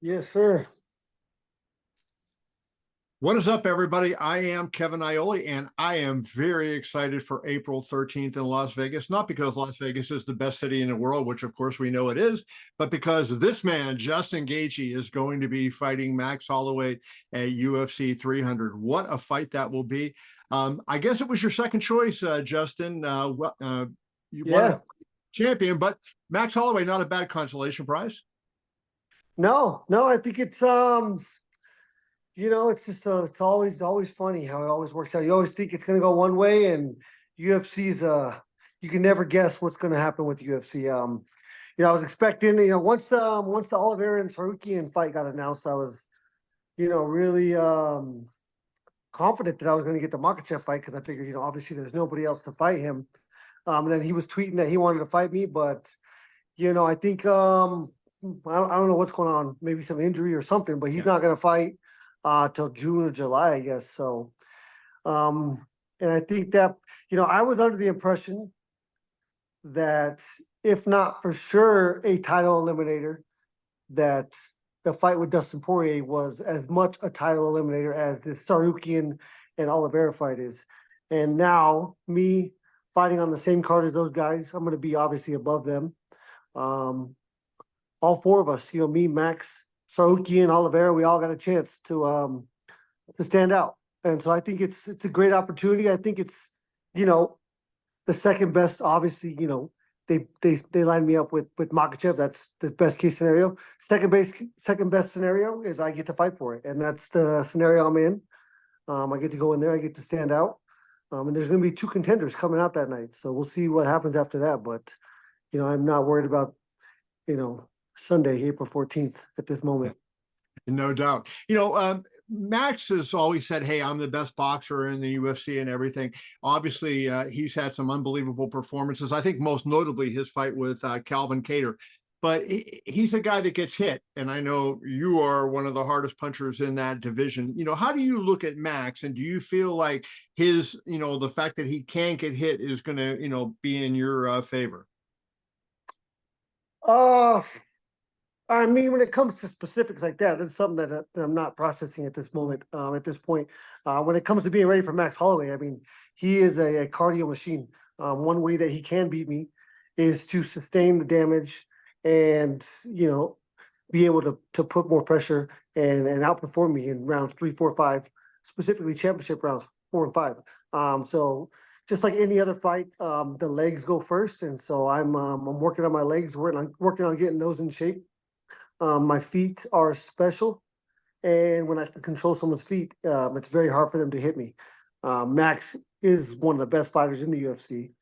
Yes, sir. What is up, everybody? I am Kevin Iole, and I am very excited for April 13th in Las Vegas. Not because Las Vegas is the best city in the world, which of course we know it is, but because this man, Justin Gaethje, is going to be fighting Max Holloway at UFC 300. What a fight that will be. I guess it was your second choice, Justin. You wanted Yeah. a champion, but Max Holloway, not a bad consolation prize. No, I think it's just it's always funny how it always works out. You always think it's gonna go one way, and UFC's you can never guess what's gonna happen with UFC. I was expecting, once the Oliveira and Sarukian fight got announced, I was, really confident that I was gonna get the Makhachev fight because I figured, obviously there's nobody else to fight him. And then he was tweeting that he wanted to fight me, but I think I don't know what's going on, maybe some injury or something, but he's not going to fight till June or July, I guess. So, and I think that I was under the impression that if not for sure a title eliminator, that the fight with Dustin Poirier was as much a title eliminator as the Sarukian and Oliveira fight is. And now me fighting on the same card as those guys, I'm going to be obviously above them. All four of us, me, Max, Sarukian, Oliveira, we all got a chance to stand out. And so I think it's a great opportunity. I think it's, the second best, obviously, they lined me up with Makhachev. That's the best case scenario. Second best scenario is I get to fight for it. And that's the scenario I'm in. I get to go in there, I get to stand out. And there's going to be two contenders coming out that night. So we'll see what happens after that. But, I'm not worried about, Sunday, April 14th at this moment. No doubt. Max has always said, hey, I'm the best boxer in the UFC and everything. Obviously, he's had some unbelievable performances. I think most notably his fight with Calvin Kattar. But he's a guy that gets hit. And I know you are one of the hardest punchers in that division. How do you look at Max? And do you feel like his, the fact that he can get hit is going to, be in your favor? I mean, when it comes to specifics like that, it's something that I'm not processing at this moment, at this point. When it comes to being ready for Max Holloway, I mean, he is a cardio machine. One way that he can beat me is to sustain the damage and, be able to put more pressure and outperform me in rounds 3, 4, 5, specifically championship rounds 4 and 5. So just like any other fight, the legs go first. And so I'm working on my legs, working on getting those in shape. My feet are special, and when I can control someone's feet, it's very hard for them to hit me. Max is one of the best fighters in the UFC.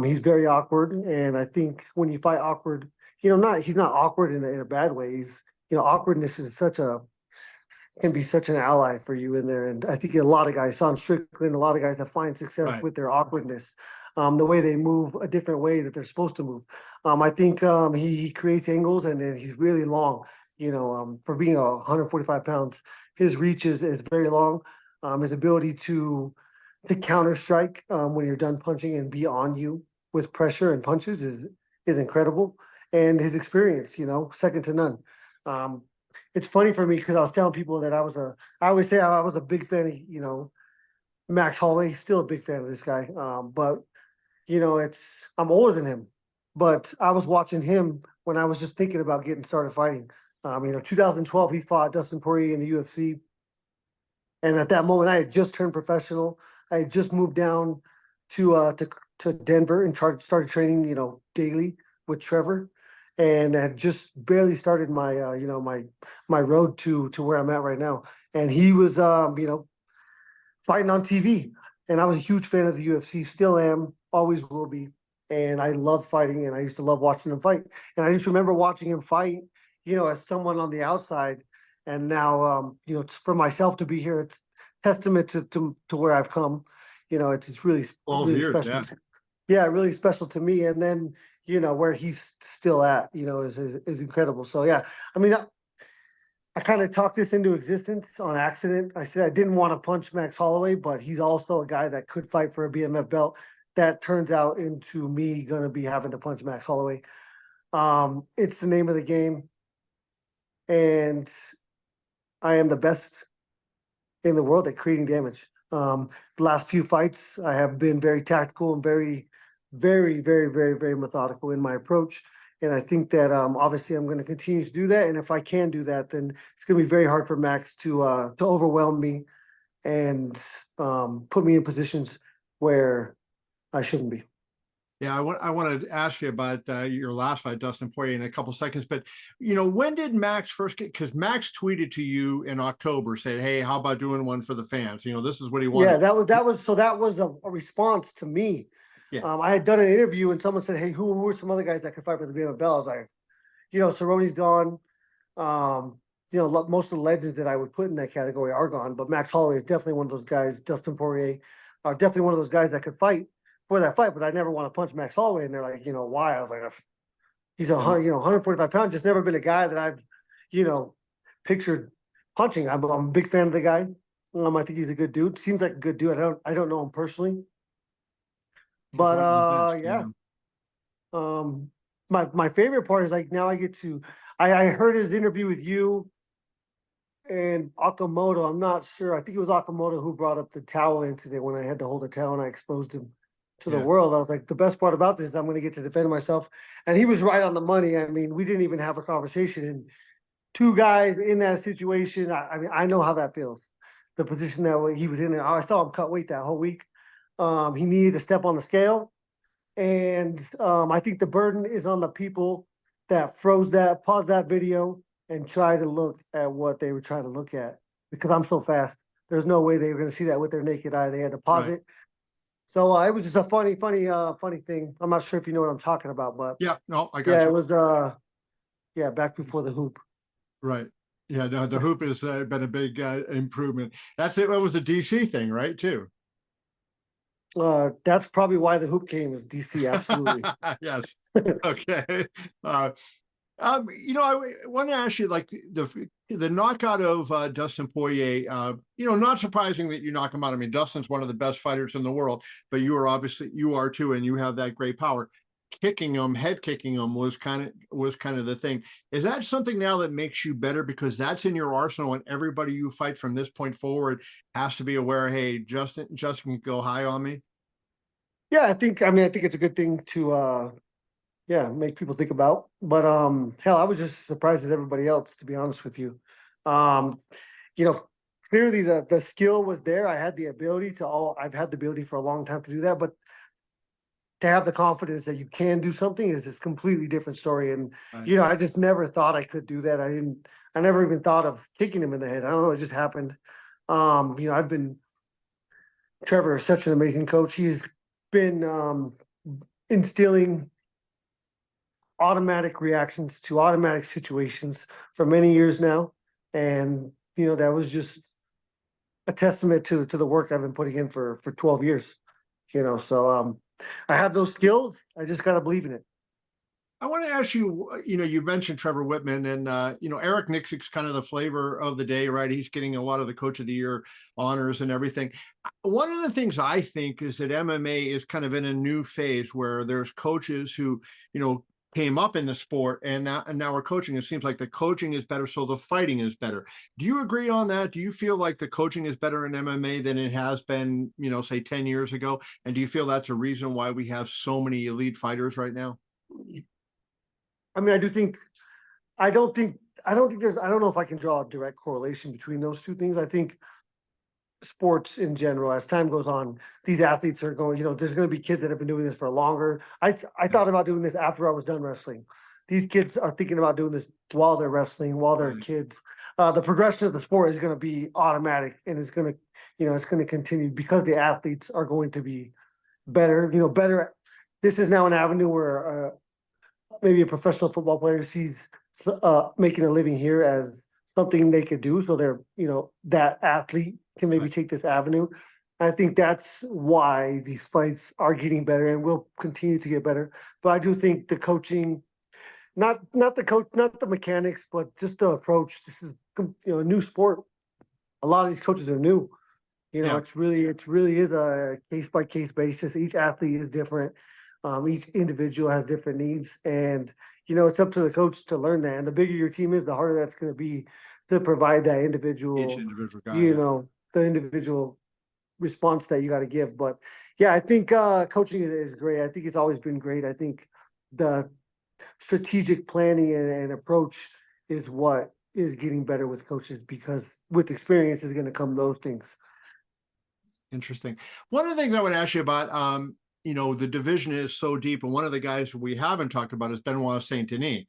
He's very awkward, and I think when you fight awkward, he's not awkward in a bad way. Awkwardness is can be such an ally for you in there. And I think a lot of guys, Sean Strickland, a lot of guys that find success with their awkwardness, the way they move a different way that they're supposed to move. I think he creates angles, and then he's really long. For being 145 pounds, his reach is very long. His ability to counter strike when you're done punching and be on you with pressure and punches is incredible. And his experience, second to none. It's funny for me because I was telling people that I always say I was a big fan of, Max Holloway. Still a big fan of this guy. But, I'm older than him. But I was watching him when I was just thinking about getting started fighting. 2012, he fought Dustin Poirier in the UFC. And at that moment, I had just turned professional. I had just moved down to Denver and started training, daily with Trevor. And I had just barely started my my road to where I'm at right now. And he was fighting on TV, and I was a huge fan of the UFC. Still am, always will be. And I love fighting, and I used to love watching him fight. And I just remember watching him fight, as someone on the outside. And now, for myself to be here, it's testament to where I've come. It's really special. Yeah, really special to me. And then, where he's still at, is incredible. So yeah, I mean, I kind of talked this into existence on accident. I said I didn't want to punch Max Holloway, but he's also a guy that could fight for a BMF belt. That turns out into me going to be having to punch Max Holloway. It's the name of the game. and I am the best in the world at creating damage. The last few fights, I have been very tactical and very, very, very, very, very methodical in my approach. And I think that obviously I'm going to continue to do that. And if I can do that, then it's going to be very hard for Max to overwhelm me and put me in positions where I shouldn't be. Yeah, I want to ask you about your last fight, Dustin Poirier, in a couple seconds. But when did Max first get? Because Max tweeted to you in October, saying, "Hey, how about doing one for the fans? This is what he wanted." Yeah, that was a response to me. Yeah, I had done an interview and someone said, "Hey, who are some other guys that could fight for the BMF belt?" I was like, Cerrone's gone. Most of the legends that I would put in that category are gone, but Max Holloway is definitely one of those guys. Dustin Poirier are definitely one of those guys that could fight for that fight, but I never want to punch Max Holloway. And they're like, why? I was like, he's 145 pounds. Just never been a guy that I've, pictured punching. I'm a big fan of the guy. I think he's a good dude. Seems like a good dude. I don't know him personally, but yeah. My favorite part is like now I get to. I heard his interview with you and Okamoto. I'm not sure. I think it was Okamoto who brought up the towel incident when I had to hold a towel and I exposed him to the world. I was like, the best part about this is I'm going to get to defend myself. And he was right on the money. I mean, we didn't even have a conversation. And two guys in that situation, I know how that feels. The position that he was in there. I saw him cut weight that whole week. He needed to step on the scale. And I think the burden is on the people that paused that video and tried to look at what they were trying to look at. Because I'm so fast, there's no way they were going to see that with their naked eye. They had to pause it. So it was just a funny thing. I'm not sure if you know what I'm talking about, but yeah, no, I got you. Yeah, it was back before the hoop. Right. Yeah, no, the hoop has been a big improvement. That's it. It was a DC thing, right? Too. That's probably why the hoop came is DC. Absolutely. Yes. Okay. I want to ask you, like the knockout of Dustin Poirier. Not surprising that you knock him out. I mean, Dustin's one of the best fighters in the world, but you are too, and you have that great power. Head kicking him was kind of the thing. Is that something now that makes you better because that's in your arsenal, and everybody you fight from this point forward has to be aware? Hey, Justin can go high on me. Yeah, I think it's a good thing to make people think about. But hell, I was just as surprised as everybody else, to be honest with you. Clearly the skill was there. I've had the ability for a long time to do that, but to have the confidence that you can do something is this completely different story. And Right. I just never thought I could do that. I never even thought of kicking him in the head. I don't know, it just happened. Trevor is such an amazing coach. He's been instilling automatic reactions to automatic situations for many years now. And, that was just a testament to the work I've been putting in for 12 years, so I have those skills. I just got to believe in it. I want to ask you, you mentioned Trevor Wittman and, Eric Nixick's kind of the flavor of the day, right? He's getting a lot of the Coach of the Year honors and everything. One of the things I think is that MMA is kind of in a new phase where there's coaches who, came up in the sport and now are coaching. It seems like the coaching is better, so the fighting is better. Do you agree on that? Do you feel like the coaching is better in MMA than it has been, say 10 years ago? And do you feel that's a reason why we have so many elite fighters right now? I mean, I don't know if I can draw a direct correlation between those two things. I think sports in general, as time goes on, these athletes are going, there's going to be kids that have been doing this for longer. I thought about doing this after I was done wrestling. These kids are thinking about doing this while they're wrestling, while they're kids. The progression of the sport is going to be automatic, and it's going to continue because the athletes are going to be better, better. This is now an avenue where maybe a professional football player sees making a living here as something they could do. So they're, that athlete can maybe take this avenue. I think that's why these fights are getting better and will continue to get better. But I do think the coaching, not the coach, not the mechanics, but just the approach. This is a new sport. A lot of these coaches are new. It really is a case by case basis. Each athlete is different. Each individual has different needs, and it's up to the coach to learn that. And the bigger your team is, the harder that's going to be to provide that Each individual, individual guy. the individual response that you got to give. But yeah, I think coaching is great. I think it's always been great. I think the strategic planning and approach is what is getting better with coaches, because with experience is going to come those things. Interesting. One of the things I would ask you about, the division is so deep, and one of the guys we haven't talked about is Benoit Saint Denis.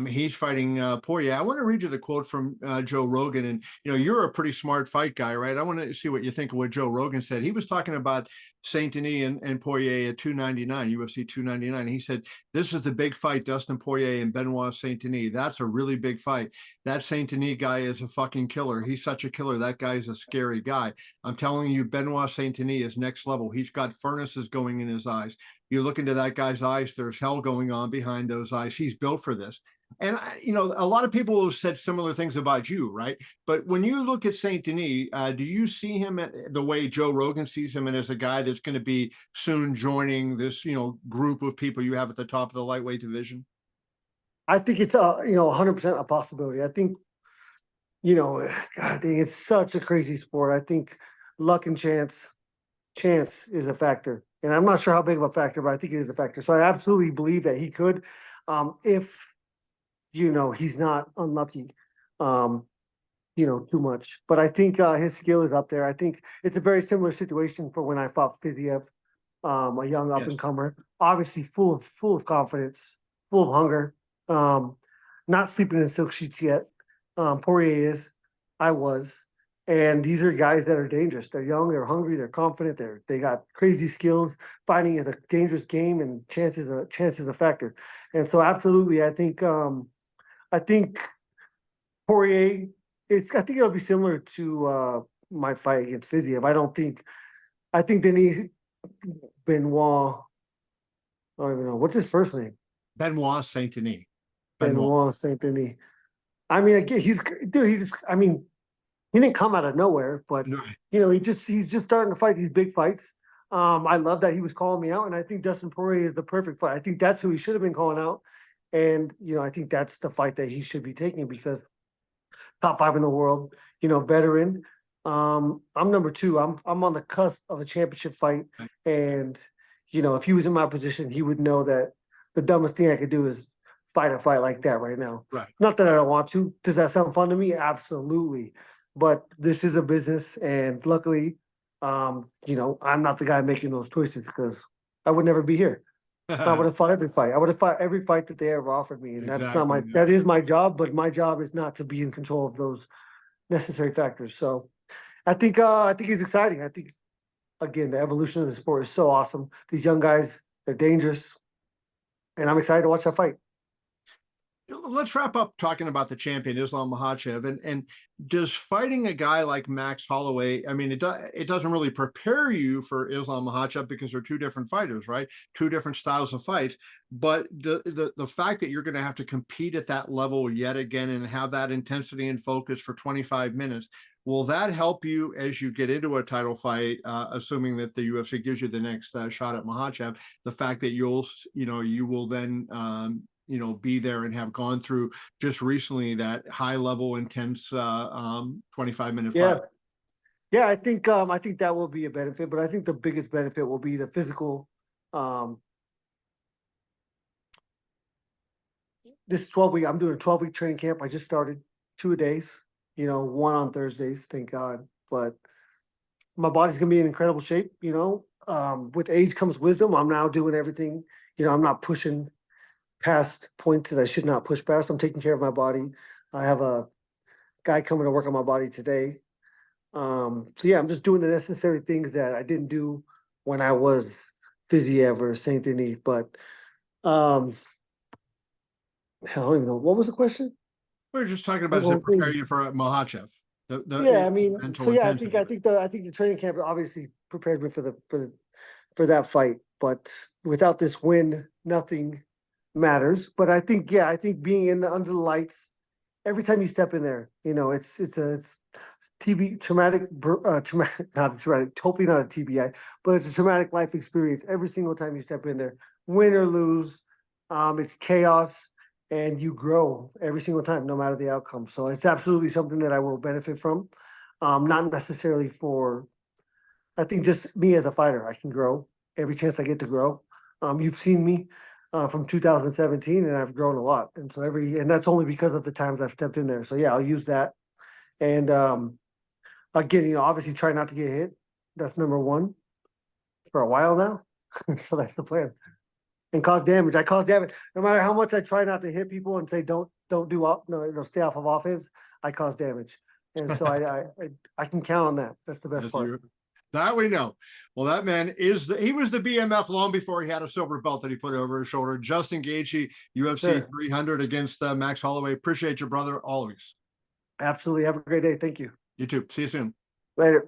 He's fighting Poirier. I want to read you the quote from Joe Rogan, and you're a pretty smart fight guy, right? I want to see what you think of what Joe Rogan said. He was talking about Saint Denis and Poirier at 299, UFC 299. He said, "This is the big fight, Dustin Poirier and Benoit Saint Denis. That's a really big fight. That Saint Denis guy is a fucking killer. He's such a killer. That guy is a scary guy. I'm telling you, Benoit Saint Denis is next level. He's got furnaces going in his eyes. You look into that guy's eyes, there's hell going on behind those eyes. He's built for this." And, a lot of people have said similar things about you, right? But when you look at Saint Denis, do you see him the way Joe Rogan sees him, and as a guy that's going to be soon joining this, group of people you have at the top of the lightweight division? I think it's 100% a possibility. I think, God dang, it's such a crazy sport. I think luck and chance is a factor. And I'm not sure how big of a factor, but I think it is a factor. So I absolutely believe that he could, if he's not unlucky, too much. But I think his skill is up there. I think it's a very similar situation for when I fought Fiziev, a young up and comer, obviously full of confidence, full of hunger, not sleeping in silk sheets yet. Poirier is, I was. And these are guys that are dangerous. They're young, they're hungry, they're confident, they got crazy skills. Fighting is a dangerous game, and chance is a factor. And so absolutely, I think Poirier, I think it'll be similar to my fight against Fiziev. I think Denis Benoit, I don't even know, what's his first name? Benoit Saint Denis. Benoit Saint Denis. I mean, again, he didn't come out of nowhere, but he's just starting to fight these big fights. I love that he was calling me out, and I think Dustin Poirier is the perfect fight. I think that's who he should have been calling out, and I think that's the fight that he should be taking, because top 5 in the world, veteran. I'm number 2. I'm on the cusp of a championship fight, and if he was in my position, he would know that the dumbest thing I could do is fight a fight like that right now. Right. Not that I don't want to. Does that sound fun to me? Absolutely. But this is a business, and luckily, I'm not the guy making those choices, because I would never be here. I would have fought every fight. I would have fought every fight that they ever offered me, and that is my job. But my job is not to be in control of those necessary factors. So, I think he's exciting. I think, again, the evolution of the sport is so awesome. These young guys, they're dangerous, and I'm excited to watch that fight. Let's wrap up talking about the champion, Islam Makhachev, and does fighting a guy like Max Holloway, I mean, it doesn't really prepare you for Islam Makhachev, because they're two different fighters, right? Two different styles of fights. But the fact that you're going to have to compete at that level yet again and have that intensity and focus for 25 minutes, will that help you as you get into a title fight, assuming that the UFC gives you the next shot at Makhachev? The fact that you will then be there and have gone through just recently that high level, intense 25-minute fight. Yeah, I think that will be a benefit, but I think the biggest benefit will be the physical. This 12-week, I'm doing a 12-week training camp. I just started 2 days, one on Thursdays, thank God. But my body's gonna be in incredible shape. With age comes wisdom. I'm now doing everything. I'm not pushing past points that I should not push past. I'm taking care of my body. I have a guy coming to work on my body today. So yeah, I'm just doing the necessary things that I didn't do when I was Fiziev or Saint Denis. But I don't even know, what was the question. We were just talking about to prepare you for Makhachev. I think the training camp obviously prepared me for that fight. But without this win, nothing matters. But I think being under the lights, every time you step in there, it's traumatic, not traumatic, hopefully not a TBI, but it's a traumatic life experience every single time you step in there, win or lose. It's chaos. and you grow every single time, no matter the outcome. So it's absolutely something that I will benefit from. Not necessarily for, I think just me as a fighter, I can grow every chance I get to grow. You've seen me from 2017, and I've grown a lot, and so and that's only because of the times I've stepped in there. So yeah, I'll use that, and again, obviously try not to get hit. That's number one for a while now. So that's the plan. And cause damage. I cause damage. No matter how much I try not to hit people and say don't do stay off of offense, I cause damage. And so I can count on that. That's the best Yes, part. that we know. Well, that man he was the BMF long before he had a silver belt that he put over his shoulder. Justin Gaethje, UFC 300 against Max Holloway. Appreciate your brother, always. Absolutely. Have a great day. Thank you. You too. See you soon. Later.